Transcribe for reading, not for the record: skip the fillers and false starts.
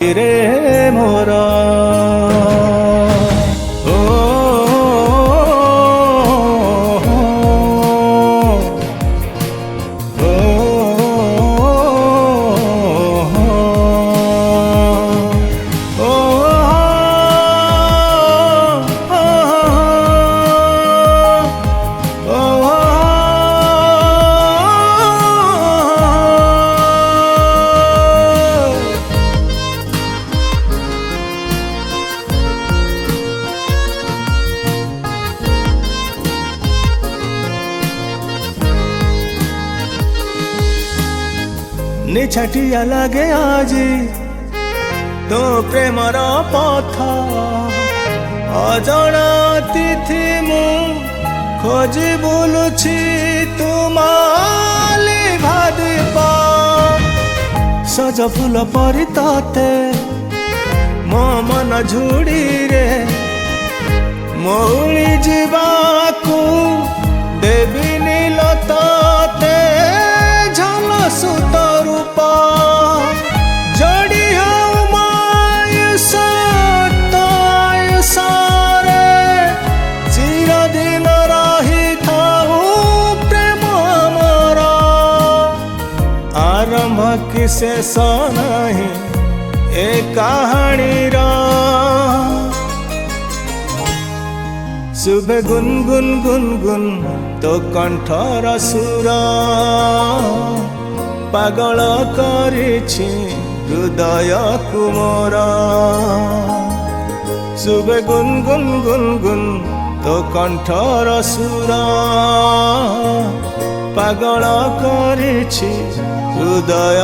रे मोरा ओ, ओ, निछाटिया लगे आजी तो प्रेमर पथ अजणा तिथि मु खोजी बुलुछि तुमाली भादीप सज फूल परी तते मो मन झुड़ी रे मौली जीवाकू देवी नील तते झलसुत रूपा जोड़ी हूँ मायुषारे चिरदिन रही थाऊ प्रेम मोर आरंभ कि शेष नहीं ए कहानी शुभे गुनगुन गुनगुन तो कंठर सुर पागल करिछि हृदय कुमोर शुभे गुनगुन गुनगुन तो कंठर सुर पागल करिछि हृदय